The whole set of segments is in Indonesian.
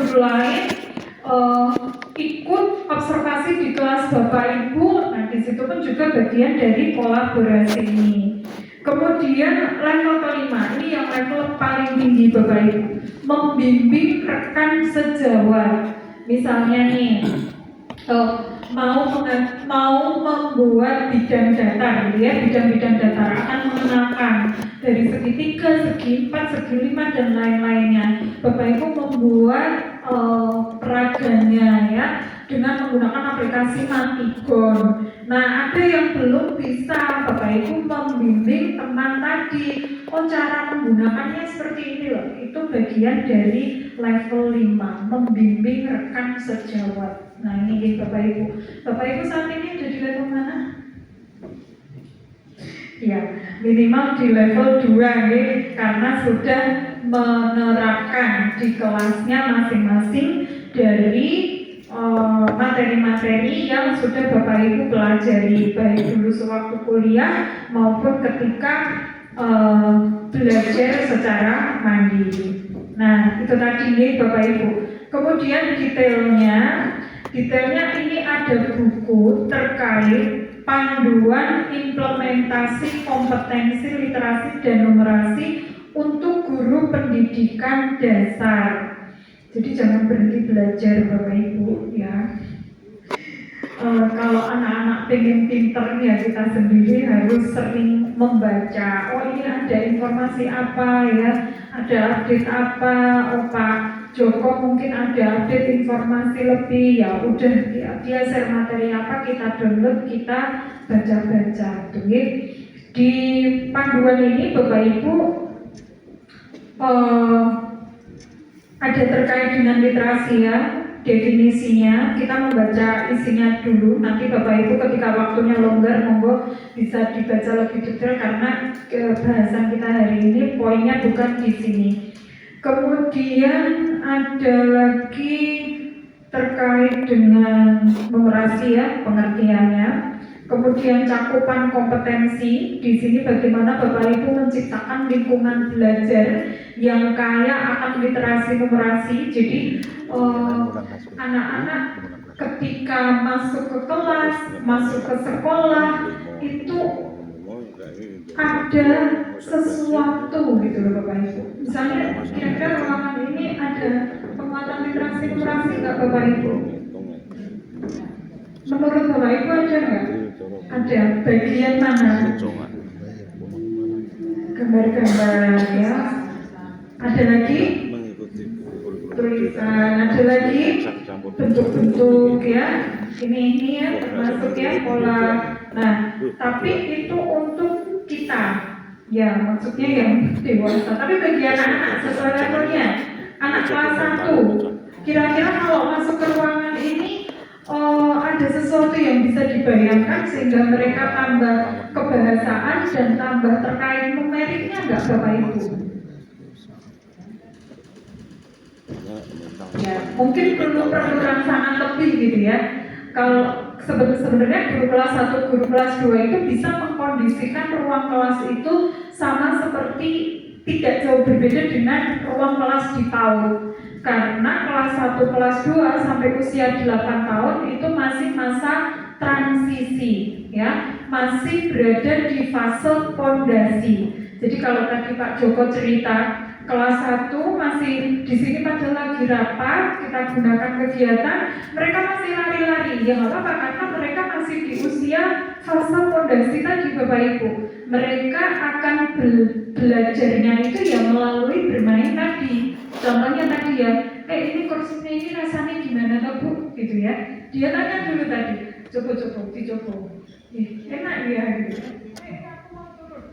guru lain ikut observasi di kelas Bapak Ibu. Nah, di situ pun juga bagian dari kolaborasi ini. Kemudian level kelima, ini yang level paling tinggi Bapak Ibu, membimbing rekan sejawat. Misalnya nih, mau membuat bidang datar, gitu ya, bidang-bidang datar akan mengenalkan dari segi 3, segi 4, segi 5 dan lain-lainnya. Bapak Ibu membuat peraganya ya dengan menggunakan aplikasi Matigon. Nah, ada yang belum bisa, Bapak Ibu membimbing teman tadi. Oh, cara menggunakannya seperti ini loh. Itu bagian dari level 5, membimbing rekan sejawat. Nah, ini Bapak Ibu. Bapak Ibu saat ini ada di level mana? Ya, minimal di level 2 nih, karena sudah menerapkan di kelasnya masing-masing dari materi-materi yang sudah Bapak Ibu pelajari, baik dulu sewaktu kuliah maupun ketika belajar secara mandiri. Nah, itu tadi nih Bapak Ibu. Kemudian detailnya ini ada buku terkait panduan implementasi kompetensi literasi dan numerasi untuk guru pendidikan dasar. Jadi jangan berhenti belajar Bapak Ibu ya. Kalau anak-anak pengen pinter ya, kita sendiri harus sering membaca. Oh, ini ada informasi apa ya, ada update apa. Oh, Pak Joko mungkin ada update informasi lebih, ya udah dia share materi apa, kita download, kita baca-baca. Di panduan ini Bapak Ibu ada terkait dengan literasi ya, definisinya. Kita membaca isinya dulu, nanti Bapak Ibu ketika waktunya longgar monggo bisa dibaca lebih detail karena bahasan kita hari ini poinnya bukan di sini. Kemudian ada lagi terkait dengan numerasi ya, pengertiannya. Kemudian cakupan kompetensi, di sini bagaimana Bapak Ibu menciptakan lingkungan belajar yang kaya akan literasi numerasi. Jadi anak-anak ketika masuk ke kelas, masuk ke sekolah itu ada sesuatu gitu loh Bapak Ibu. Misalnya kira-kira ruangan ini ada penguatan literasi numerasi nggak Bapak Ibu? Menurut Bapak Ibu ada nggak? Ada. Bagian mana? Gambar-gambar ya. Ada lagi tulisan, ada lagi bentuk-bentuk ya. Ini ya termasuk ya pola. Nah, tapi itu untuk kita. Ya, maksudnya yang dewasa. Tapi bagi anak-anak sesuai levelnya, anak kelas 1, kira-kira kalau masuk ke ruangan ini ada sesuatu yang bisa dibayangkan sehingga mereka tambah kebahasaan dan tambah terkait numeriknya nggak Bapak Ibu? Ya, mungkin perlu rangsangan lebih gitu ya. Kalau sebenarnya guru kelas 1, guru kelas 2 itu bisa mengkondisikan ruang kelas itu sama seperti tidak jauh berbeda dengan ruang kelas di PAUD. Karena kelas 1, kelas 2 sampai usia 8 tahun itu masih masa transisi ya, masih berada di fase pondasi. Jadi kalau tadi Pak Joko cerita kelas 1 masih di sini pada lagi rapat, kita gunakan kegiatan, mereka masih lari-lari, ya nggak apa-apa karena mereka masih di usia fase pondasi tadi Bapak Ibu. Mereka akan belajarnya itu ya melalui bermain tadi. Contohnya tadi ya, ini kursinya ini rasanya gimana toh Bu? Gitu ya. Dia tanya dulu tadi, coba dicoba. Enak ya gitu. Aku mau turun.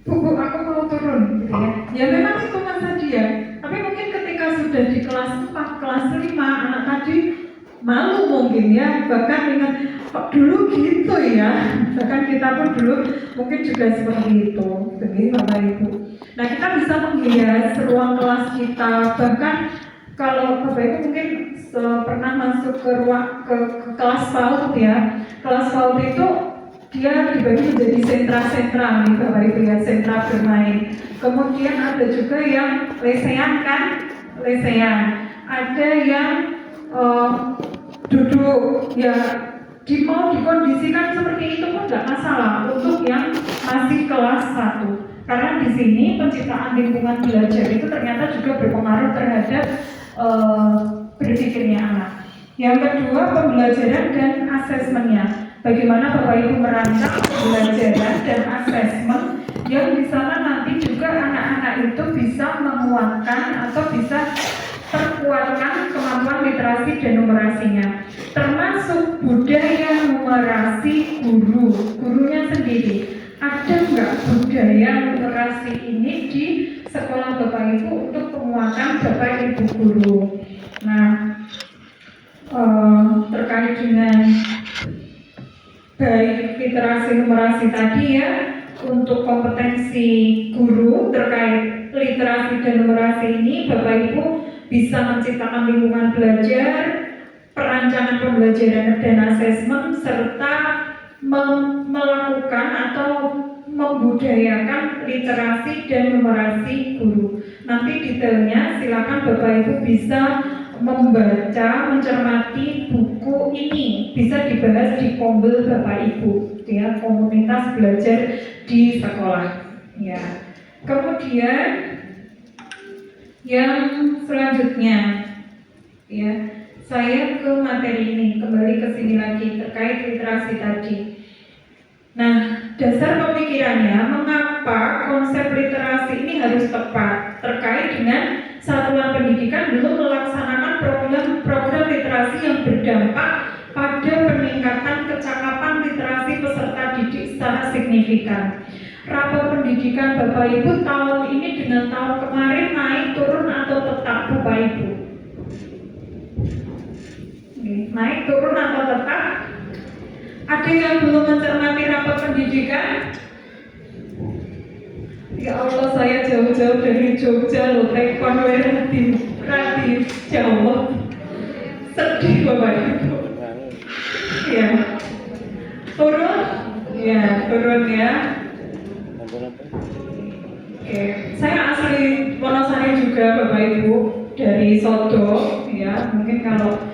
Bu, aku mau turun gitu ya. Ya memang itu masa dia. Tapi mungkin ketika sudah di kelas 4, kelas 5, anak tadi malu mungkin ya, bahkan ingat kok dulu gitu ya, bahkan kita pun dulu mungkin juga seperti itu, begitu Bapak Ibu. Nah, kita bisa menghias ruang kelas kita, bahkan kalau Bapak Ibu mungkin pernah masuk ke ruang ke kelas PAUD ya, kelas PAUD itu dia dibagi menjadi sentra-sentra nih Bapak Ibu ya, sentra bermain. Kemudian ada juga yang lesehan kan, lesehan. Ada yang duduk ya, mau dikondisikan seperti itu pun nggak masalah untuk yang masih kelas 1. Karena di sini penciptaan lingkungan belajar itu ternyata juga berpengaruh terhadap berpikirnya anak. Yang kedua, pembelajaran dan asesmennya. Bagaimana Bapak Ibu merancang pembelajaran dan asesmen yang di sana nanti juga anak-anak itu bisa menguatkan atau bisa terkuatkan kemampuan literasi dan numerasinya, termasuk budaya numerasi gurunya sendiri. Ada nggak budaya numerasi ini di sekolah Bapak Ibu untuk penguatan Bapak Ibu guru? Nah, terkait dengan baik literasi numerasi tadi ya, untuk kompetensi guru terkait literasi dan numerasi ini Bapak Ibu bisa menciptakan lingkungan belajar, perancangan pembelajaran dan asesmen, serta melakukan atau membudayakan literasi dan numerasi guru. Nanti detailnya silakan Bapak Ibu bisa membaca, mencermati buku ini, bisa dibahas di Kombel Bapak Ibu, ya, komunitas belajar di sekolah. Ya. Kemudian yang selanjutnya, ya, saya ke materi ini, kembali ke sini lagi terkait literasi tadi. Nah, dasar pemikirannya mengapa konsep literasi ini harus tepat terkait dengan satuan pendidikan belum melaksanakan program literasi yang berdampak pada peningkatan kecakapan literasi peserta didik secara signifikan. Rapor pendidikan Bapak Ibu tahun ini dengan tahun kemarin naik turun atau tetap Bapak Ibu? Naik turun atau tetap? Ada yang belum mencermati rapor pendidikan? Ya Allah, saya jauh-jauh dari Jogja loh, telepon relatif jauh. Sedih Bapak Ibu. Ya. Turun? Ya, turun ya. Oke, saya asli Wonosari juga Bapak Ibu, dari Sodo ya. Mungkin kalau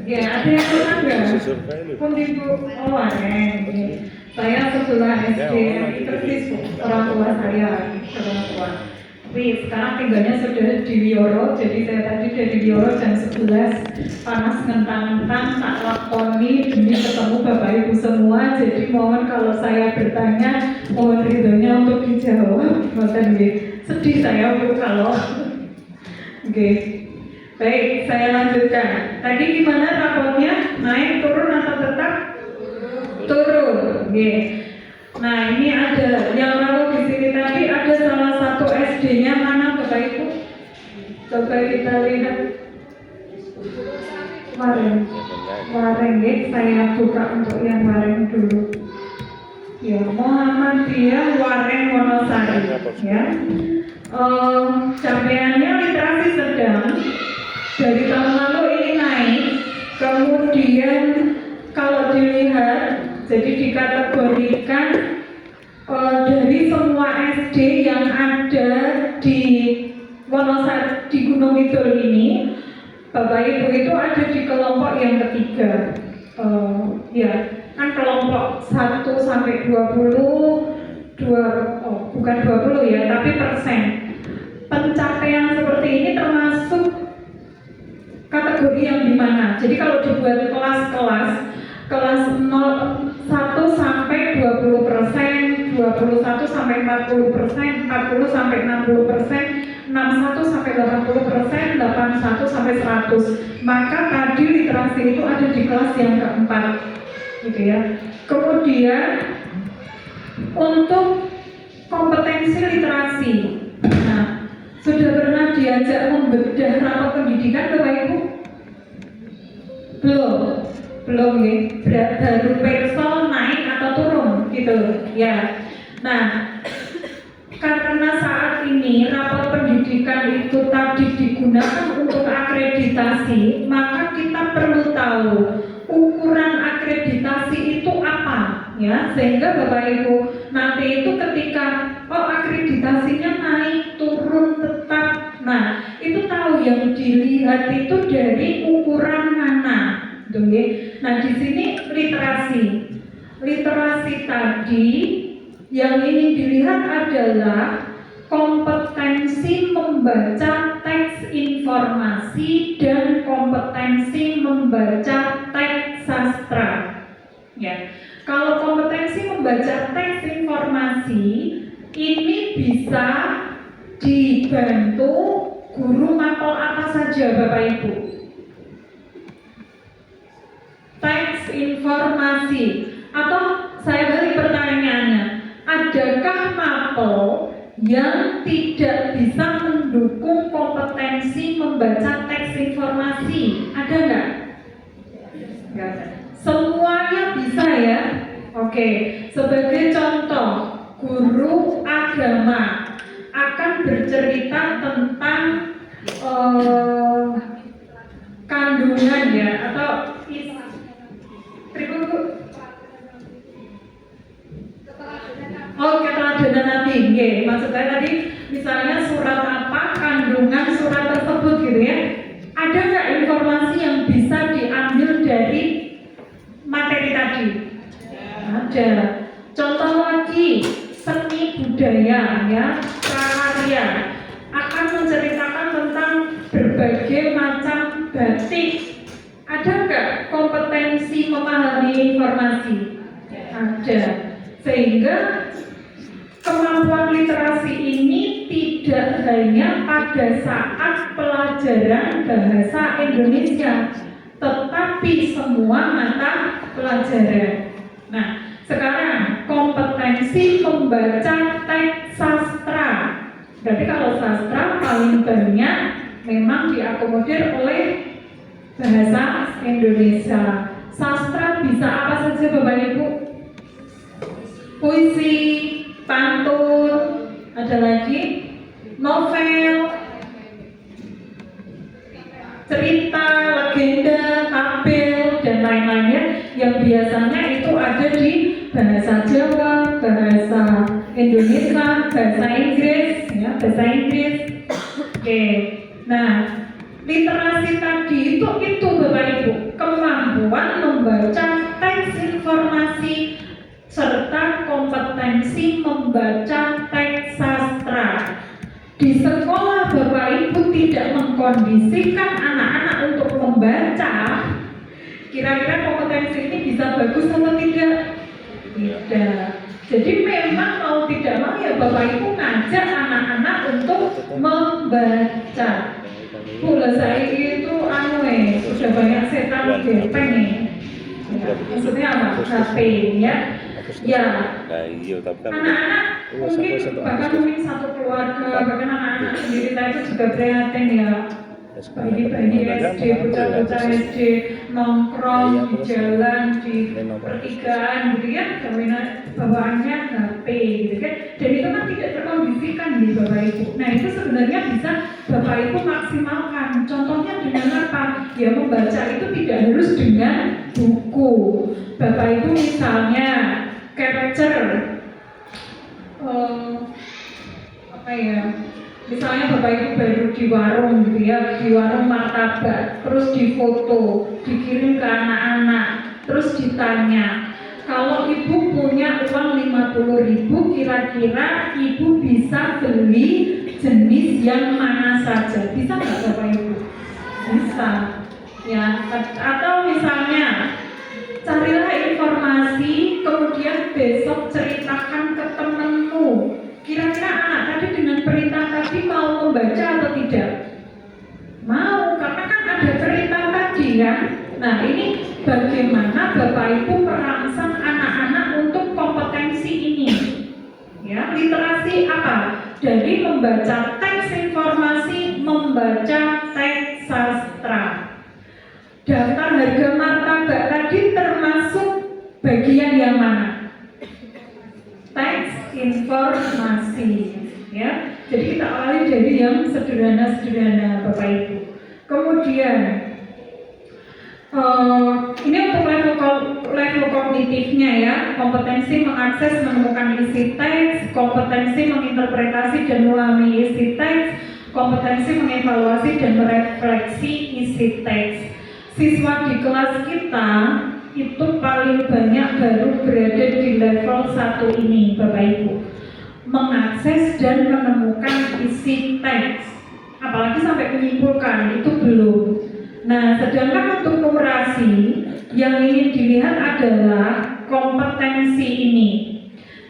ya, ada yang pernah nggak? Ibu Wareng. Saya sebelah SD persis orang tua saya, orang tua. Tapi sekarang tinggalnya sudah di Wioro, jadi saya tadi dari Wioro jam 11 panas ngentang-ngentang tak lakoni demi ketemu Bapak Ibu semua. Jadi mohon kalau saya bertanya, mohon ridhonya untuk dijawab. Sedih saya Bu kalau. Oke. Baik, saya lanjutkan. Tadi gimana rapornya? Naik, turun atau tetap? Turun. Oke. Nah, ini ada yang rapor di sini tadi, ada salah satu SD-nya mana Bapak Ibu? Coba kita lihat. Wareng, saya buka untuk yang Wareng dulu. Ya, Muhammadiyah Wareng Wonosari. Ya. Capaiannya literasi sedang. Dari tahun lalu ini naik, kemudian kalau dilihat, jadi dikategorikan dari semua SD yang ada di Wonosari, di Gunung Kidul ini, Bapak Ibu itu ada di kelompok yang ketiga. Ya, kan kelompok 1 sampai 20, bukan 20 ya, tapi persen. Pencapaian seperti ini termasuk kategori yang dimana? Jadi kalau dibuat kelas-kelas, kelas 1 sampai 20%, 21 sampai 40%, 40 sampai 60%, 61 sampai 80%, 81 sampai 100. Maka tadi literasi itu ada di kelas yang keempat, gitu ya. Kemudian untuk kompetensi literasi, nah, sudah pernah diajak membedah rapor pendidikan Bapak Ibu? Belum ya. Baru persol naik atau turun gitu ya. Nah, karena saat ini rapor pendidikan itu tadi digunakan untuk akreditasi, maka kita perlu tahu ya, sehingga Bapak Ibu nanti itu ketika akreditasinya naik turun tetap, nah itu tahu yang dilihat itu dari ukuran mana, gitu ya. Nah di sini literasi tadi yang ingin dilihat adalah kompetensi membaca teks informasi dan kompetensi membaca teks sastra. Ya, kalau kompetensi membaca teks informasi ini bisa dibantu guru mapel apa saja Bapak Ibu. Teks informasi, atau saya balik pertanyaannya, adakah mapel yang tidak bisa mendukung kompetensi membaca teks informasi? Ada nggak? Nggak ada. Semuanya bisa ya. Oke, sebagai contoh, guru agama akan bercerita tentang kandungan ya, atau keteladanan Nabi. Maksud saya tadi misalnya surat apa, kandungan surat tersebut gitu ya. Ada nggak informasi yang bisa diambil dari materi tadi? Ada. Contoh lagi, seni budaya ya, prakarya akan menceritakan tentang berbagai macam batik. Ada nggak kompetensi memahami informasi? Ada. Sehingga kemampuan literasi ini tidak hanya pada saat pelajaran bahasa Indonesia, tetapi semua mata pelajaran. Nah, sekarang kompetensi membaca teks sastra. Berarti kalau sastra paling banyak memang diakomodir oleh bahasa Indonesia. Sastra bisa apa saja Bapak Ibu? Puisi, pantun, ada lagi novel, cerita, legenda, tabel, dan lain-lainnya yang biasanya itu ada di bahasa Jawa, bahasa Indonesia, bahasa Inggris, ya, bahasa Inggris. Oke, nah literasi tadi itu Bapak Ibu, kemampuan membaca teks informasi serta kompetensi membaca teks sastra. Di sekolah Bapak Ibu tidak mengkondisikan anak-anak untuk membaca, kira-kira kompetensi ini bisa bagus atau tidak? Tidak. Jadi memang mau tidak mau ya Bapak Ibu ngajak anak-anak untuk membaca. Bola saya itu sudah banyak setan gepeng nih. Ya, maksudnya apa? HP ya. Ya, anak-anak mungkin satu keluarga, bahkan anak-anak sendiri saya itu juga prihatin ya. Bayi-bayi SD, bocah-bocah SD nongkrong di jalan, di pertigaan gitu ya, bawaannya HP gitu kan. Dan itu kan tidak terkondisikan di Bapak Ibu. Nah itu sebenarnya bisa Bapak Ibu maksimalkan. Contohnya dengan apa? Ya membaca itu tidak harus dengan buku. Bapak Ibu misalnya capture misalnya Bapak Ibu baru di warung gitu ya, di warung martabak, terus difoto, dikirim ke anak-anak, terus ditanya, kalau ibu punya uang 50.000, kira-kira ibu bisa beli jenis yang mana saja? Bisa nggak Bapak Ibu? Bisa ya. Atau misalnya carilah informasi, kemudian besok ceritakan ke temenmu. Kira-kira anak tadi dengan perintah tadi mau membaca atau tidak? Mau, karena kan ada cerita tadi kan. Nah ini bagaimana Bapak Ibu merangsang anak-anak untuk kompetensi ini? Ya, literasi apa? Jadi membaca teks informasi, membaca teks sastra. Daftar harga martabak tadi termasuk bagian yang mana? Teks informasi, ya. Jadi kita awali dari yang sederhana-sederhana, Bapak Ibu. Kemudian ini untuk level kognitifnya ya. kompetensi mengakses menemukan isi teks, kompetensi menginterpretasi dan memahami isi teks, kompetensi mengevaluasi dan merefleksi isi teks. Siswa di kelas kita itu paling banyak baru berada di level 1 ini, Bapak Ibu, mengakses dan menemukan isi teks, apalagi sampai menyimpulkan, itu belum. Nah, sedangkan untuk numerasi yang ingin dilihat adalah kompetensi ini,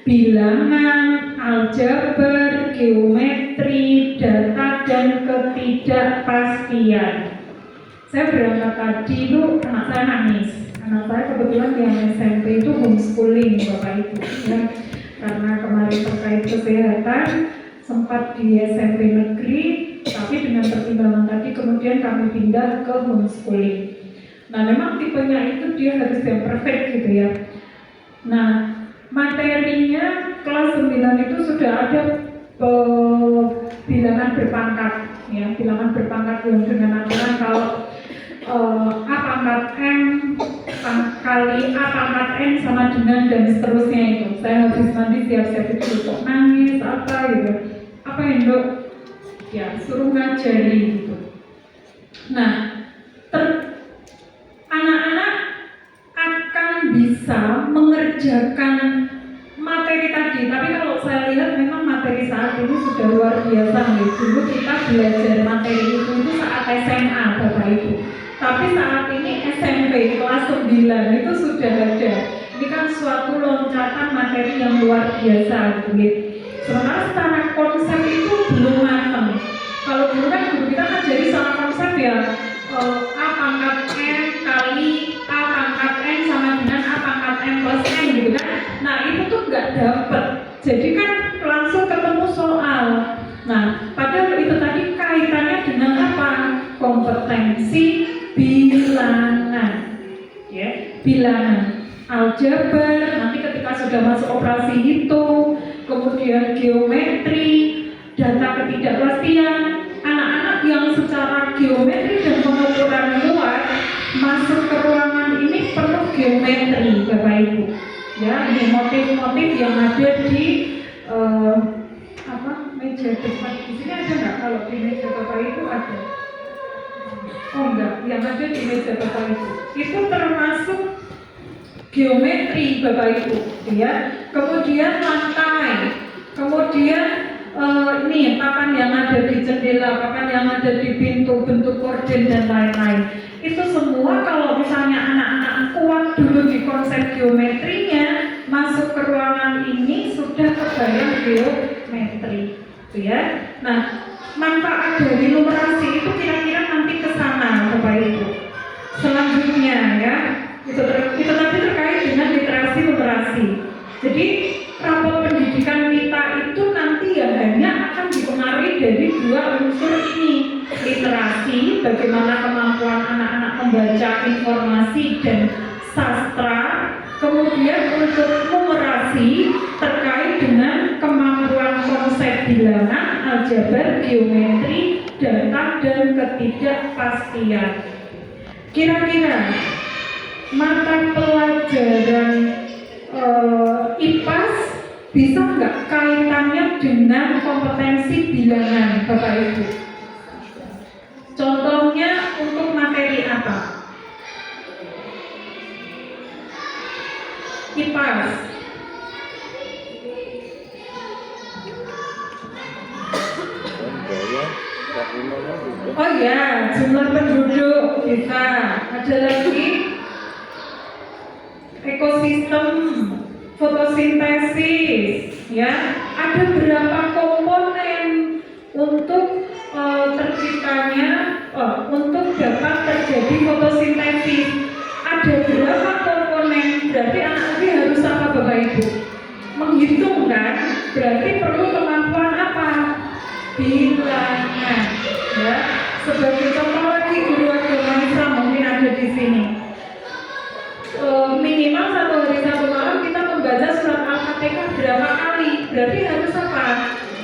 bilangan, aljabar, geometri, data, dan ketidakpastian. Saya berangkat tadi itu anak saya nangis. Anak saya kebetulan yang SMP itu homeschooling, Bapak Ibu, ya. Karena kemarin terkait kesehatan sempat di SMP negeri, tapi dengan pertimbangan tadi kemudian kami pindah ke homeschooling. Nah, memang tipenya itu dia harus yang perfect gitu ya. Nah, materinya kelas 9 itu sudah ada bilangan berpangkat, ya, bilangan berpangkat yang dengan aturan kalau A pangkat M kali A pangkat N sama dengan dan seterusnya itu. Saya habis mandi siap-siap itu untuk nangis apa gitu. Apa yang dok? Ya, suruh ngajari gitu. Nah, anak-anak akan bisa mengerjakan materi tadi, tapi kalau saya lihat memang materi saat ini sudah luar biasa nih. Dulu kita belajar materi itu saat SMA, Bapak Ibu. Tapi saat ini SMP kelas 9 itu sudah ada. Ini kan suatu loncatan materi yang luar biasa, gitu. Sementara secara konsep itu belum matang. Kalau dulu kan guru kita kan jadi secara konsep ya, A pangkat N kali A pangkat N sama dengan A pangkat N plus N gitu kan. Nah itu tuh nggak dapet. Jadi kan langsung ketemu soal. Nah padahal itu tadi kaitannya dengan apa? Kompetensi bilangan, ya, bilangan, aljabar. Nanti ketika sudah masuk operasi hitung, kemudian geometri, data ketidakpastian. Anak-anak yang secara geometri dan pengukuran luar masuk ke ruangan ini perlu geometri, Bapak Ibu. Ya, ini motif-motif yang ada di meja depan. Di sini ada nggak? Kalau di meja Bapak Ibu ada. Oh enggak, yang ada di meja Bapak Ibu itu termasuk geometri, Bapak Ibu, ya. Kemudian lantai, kemudian ini papan yang ada di jendela, papan yang ada di pintu, bentuk korden dan lain-lain. Itu semua kalau misalnya anak-anak kuat dulu di konsep geometrinya, masuk ke ruangan ini sudah kebayang geometri, ya. Nah, manfaat dari numerasi itu kira-kira nanti ke sana, Bapak Ibu. Selanjutnya ya, itu tadi terkait dengan literasi numerasi. Jadi rapor pendidikan kita itu nanti ya hanya akan dipengaruhi dari dua unsur ini, literasi, bagaimana kemampuan anak-anak membaca informasi dan sastra, kemudian untuk numerasi terkait dengan kemampuan konsep bilangan, aljabar, geometri, data, dan ketidakpastian. Kira-kira mata pelajaran IPAS bisa nggak kaitannya dengan kompetensi bilangan, Bapak Ibu? Contohnya untuk materi apa? IPAS. Oh ya, jumlah penduduk bisa. Ada lagi ekosistem, fotosintesis, ya. Ada berapa komponen untuk terciptanya, untuk dapat terjadi fotosintesis. Ada berapa komponen? Berarti anak ini harus apa, Bapak Ibu? Menghitung kan? Berarti perlu kemampuan apa? Bilangan, ya. Sebagai contoh lagi, guru agama Islam mungkin ada di sini. Minimal 1 hari 1 malam kita membaca surat Al-Fatihah berapa kali? Berarti harus apa?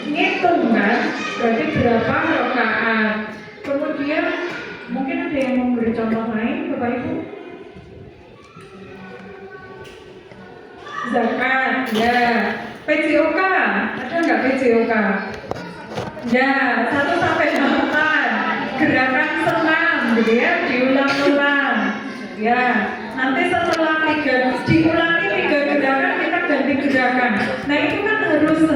Ngitung kan? Berarti berapa rakaat? Kemudian mungkin ada yang memberi contoh lain, Bapak Ibu? Zakat, ya. PJOK, ada nggak PJOK? Ya, 1 sampai 8. Gerakan senam, gitu ya, diulang-ulang. Ya, nanti setelah diulangi 3 gerakan, kita ganti gerakan. Nah itu kan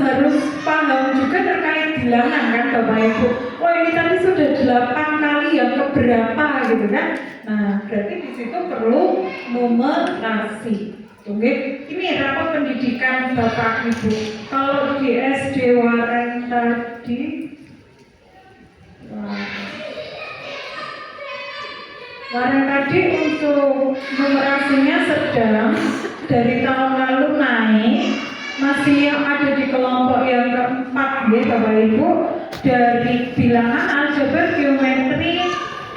harus paham juga terkait bilangan kan Bapak Ibu. Oh ini tadi sudah 8 kali yang keberapa gitu kan. Nah berarti di situ perlu numerasi. Oke, ini rapat pendidikan Bapak Ibu. Kalau di SD Waren tadi, untuk numerasinya sedang, dari tahun lalu naik, masih ada di kelompok yang keempat ya Bapak Ibu. Dari bilangan, aljabar, geometri,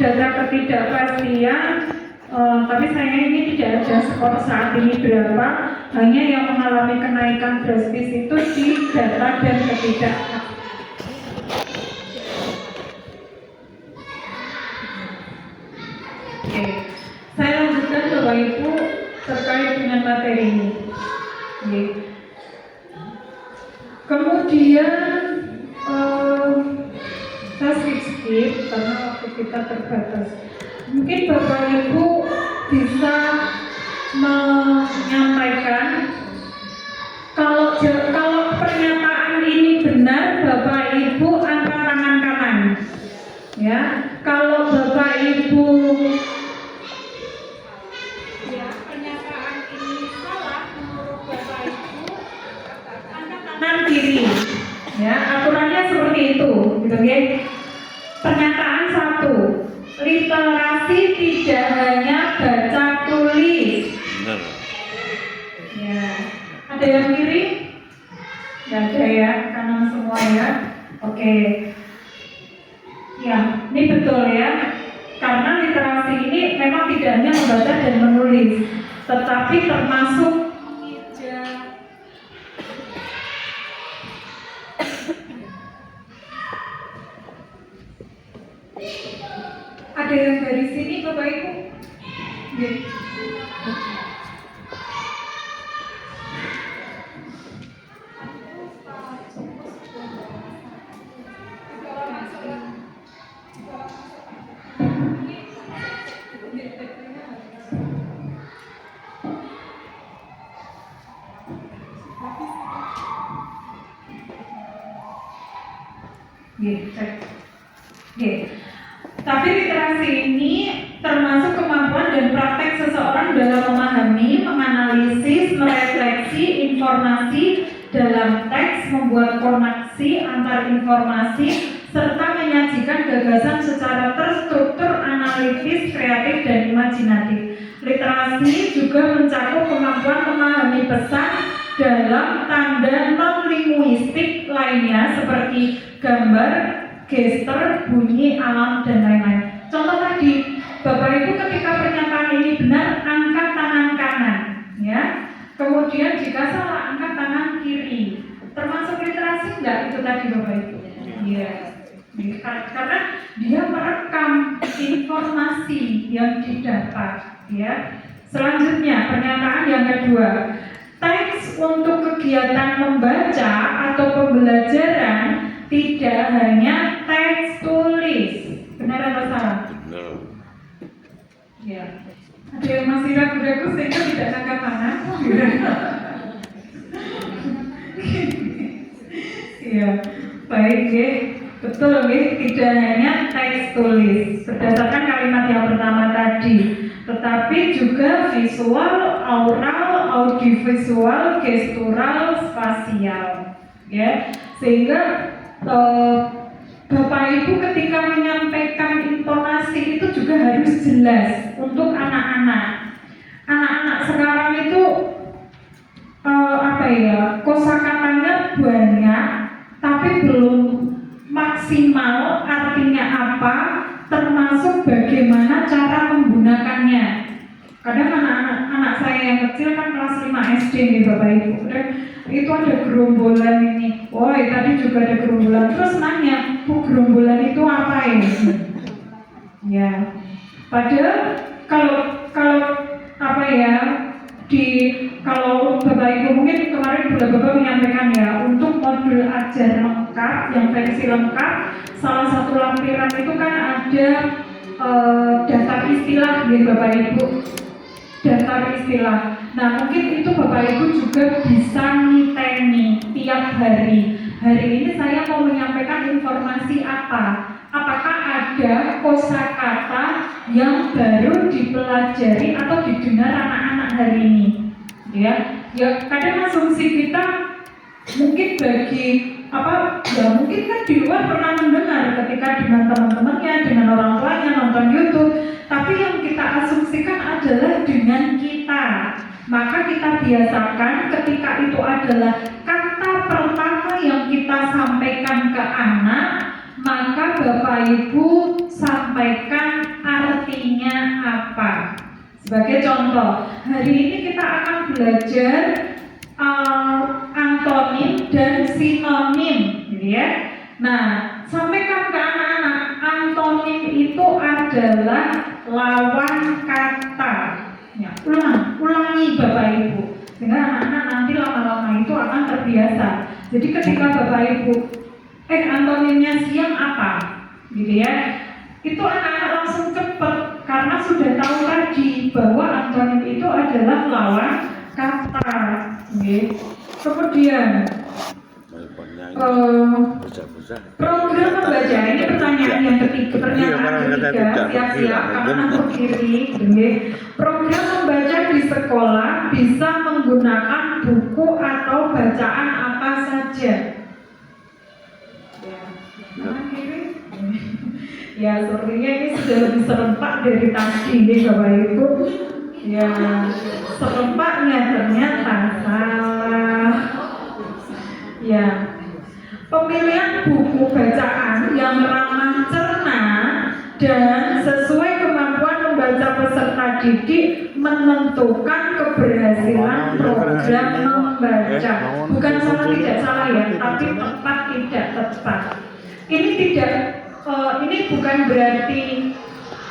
data ketidakpastian. Tapi sayangnya ini tidak ada skor saat ini berapa. Hanya yang mengalami kenaikan drastis itu di data dan ketidakpastian. Oke, saya lanjutkan Bapak Ibu terkait dengan materi ini. Oke. Kemudian saya skip karena waktu kita terbatas. Mungkin Bapak Ibu bisa menyampaikan kalau pernyataan ini benar, Bapak Ibu angkat tangan kanan. Ya, kalau Bapak Ibu pernyataan ini salah menurut Bapak Ibu angkat tangan kiri. Ya, aturannya seperti itu, gitu ya. Pernyataan 1. Literasi tidak hanya baca tulis. Benar. Ya. Ada yang kiri? Tidak ada ya, kanan semua ya. Oke. Ya, ini betul ya. Karena literasi ini memang tidak hanya membaca dan menulis, tetapi termasuk mengijak. Ada yang dari sini Bapak Ibu? Ya. Tapi literasi ini termasuk kemampuan dan praktek seseorang dalam memahami, menganalisis, merefleksi informasi dalam teks, membuat koneksi antar informasi, serta menyajikan gagasan secara terstruktur, analitis, kreatif, dan imajinatif. Literasi juga mencakup kemampuan memahami pesan dalam tanda non-linguistik lainnya seperti gambar, gestur, bunyi, alam, dan lain-lain. Contoh tadi, Bapak Ibu ketika pernyataan ini benar, angkat tangan kanan, ya. Kemudian jika salah, angkat tangan kiri. Termasuk literasi enggak itu tadi Bapak Ibu? Iya. Karena dia merekam informasi yang didapat, ya. Selanjutnya, pernyataan yang kedua. Teks untuk kegiatan membaca atau pembelajaran tidak hanya teks tulis. Benar atau salah? Benar. Ya. Ada yang masih ragu-ragu sehingga tidak angkat tangan. Ya, baik ya. Betul ya, tidak hanya teks tulis berdasarkan kalimat yang pertama tadi, tetapi juga visual, aural, audiovisual, gestural, spasial, ya. Sehingga Bapak Ibu ketika menyampaikan intonasi itu juga harus jelas untuk anak-anak. Anak-anak sekarang itu kosakatanya banyak, tapi belum maksimal artinya apa, termasuk bagaimana cara menggunakannya. Kadang anak saya yang kecil kan kelas 5 SD nih Bapak Ibu, itu ada gerombolan ini. Wah, tadi juga ada gerombolan. Terus nanya, Bu, gerombolan itu apa ini? Ya, padahal kalau Kalau Bapak Ibu mungkin kemarin sudah Bapak menyampaikan ya, untuk modul ajar lengkap yang versi lengkap, salah satu lampiran itu kan ada daftar istilah ya Bapak Ibu, daftar istilah. Nah mungkin itu Bapak Ibu juga bisa ngiteni tiap hari. Hari ini saya mau menyampaikan informasi apa? Apakah ada kosakata yang baru dipelajari atau didengar anak-anak hari ini? Ya kadang asumsi kita mungkin mungkin kan di luar pernah mendengar ketika dengan teman-temannya, dengan orang tuanya nonton YouTube, tapi yang kita asumsikan adalah dengan kita. Maka kita biasakan ketika itu adalah kata pertama yang kita sampaikan ke anak, maka Bapak Ibu sampaikan artinya apa. Sebagai contoh, hari ini kita akan belajar antonim dan sinonim, gitu ya. Nah, sampaikan ke anak-anak, antonim itu adalah lawan kata. Ya, ulangi Bapak Ibu, sehingga anak-anak nanti lama-lama itu akan terbiasa. Jadi ketika Bapak Ibu, antonimnya siang apa, gitu ya, itu anak-anak langsung cepat karena sudah tahu tadi bahwa antonim itu adalah lawan kata. Okay. Kemudian program membaca, ini pertanyaan yang ketiga, siap-siap kanan ke kiri. Program membaca di sekolah bisa menggunakan buku atau bacaan apa saja? Ya, sepertinya ini sudah lebih serempak dari tadi nih Bapak Ibu. Ya, serempaknya ternyata salah. Ya, pemilihan buku bacaan yang ramah cerna dan sesuai kemampuan membaca peserta didik menentukan keberhasilan program membaca. Bukan salah tidak salah ya, tapi tepat tidak tepat. Ini bukan berarti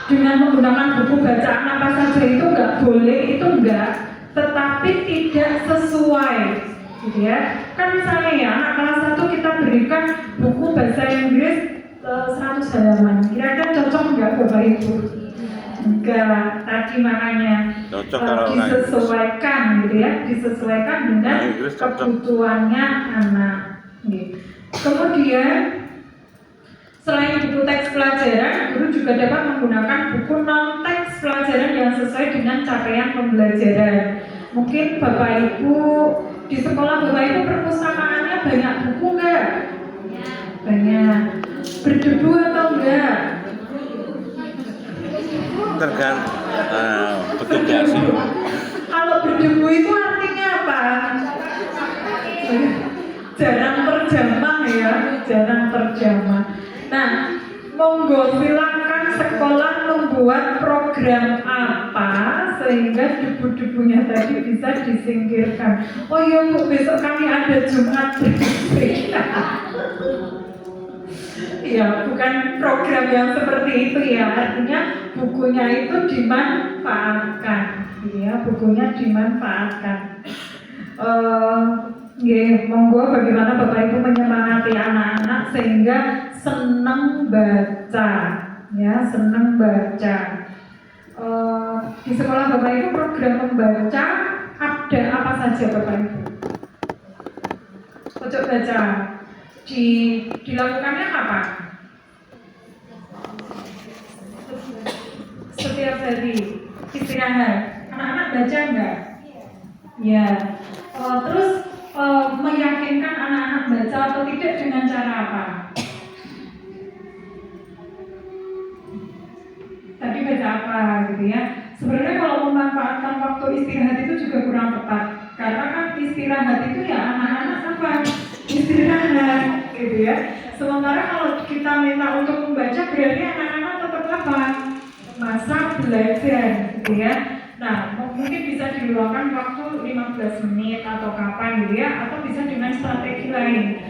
dengan menggunakan buku bacaan apa saja itu nggak boleh, itu enggak, tetapi tidak sesuai, gitu ya. Kan misalnya ya, anak kelas 1 kita berikan buku bahasa Inggris 100 halaman, kira-kira cocok nggak Bapak Ibu? Enggak, tadi makanya disesuaikan, gitu ya, disesuaikan dengan kebutuhannya anak. Gitu. Kemudian selain buku teks pelajaran, guru juga dapat menggunakan buku non-teks pelajaran yang sesuai dengan capaian pembelajaran. Mungkin Bapak Ibu di sekolah Bapak Ibu perpustakaannya banyak buku nggak? Banyak. Berdebu atau enggak? Tergantung petugas sih. Kalau berdebu itu artinya apa? Jarang terjamah ya, jarang terjamah. Nah, monggo silakan sekolah membuat program apa sehingga debu-debunya tadi bisa disingkirkan. Oh iya Bu, besok kami ada Jumat bersih. Ya, bukan program yang seperti itu ya. Artinya bukunya itu dimanfaatkan, ya, bukunya dimanfaatkan. Monggo bagaimana Bapak Ibu menyemangati anak-anak sehingga senang baca, ya, senang baca. Di sekolah Bapak Ibu program membaca ada apa saja Bapak Ibu? Pojok baca dilakukannya apa? Setiap hari istirahat. Anak-anak baca enggak? Ya. Terus meyakinkan anak-anak baca atau tidak dengan cara apa? Tadi baca apa gitu ya. Sebenarnya kalau memanfaatkan waktu istirahat itu juga kurang tepat. Karena kan istirahat itu ya anak-anak apa? Istirahat gitu ya. Sementara kalau kita minta untuk membaca berarti anak-anak tetap apa? Masa belajar gitu ya. Nah, mungkin bisa diluangkan waktu 15 menit atau kapan gitu ya, atau bisa dengan strategi lain.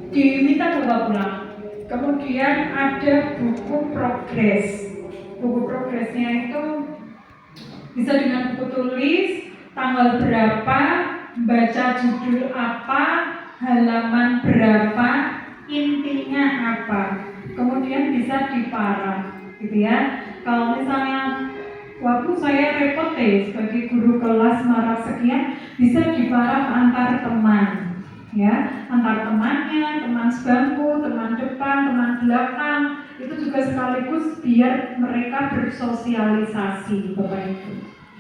Diminta coba pulang. Kemudian ada buku progres. Buku progresnya itu Bisa dengan buku tulis, tanggal berapa, baca judul apa, halaman berapa, intinya apa. Kemudian bisa diparaf, gitu ya. Kalau misalnya waktu saya repot sebagai guru kelas marah sekian, bisa diparaf antar teman, ya, antar temannya, teman sebangku, teman depan, teman belakang. Itu juga sekaligus biar mereka bersosialisasi, Bapak Ibu.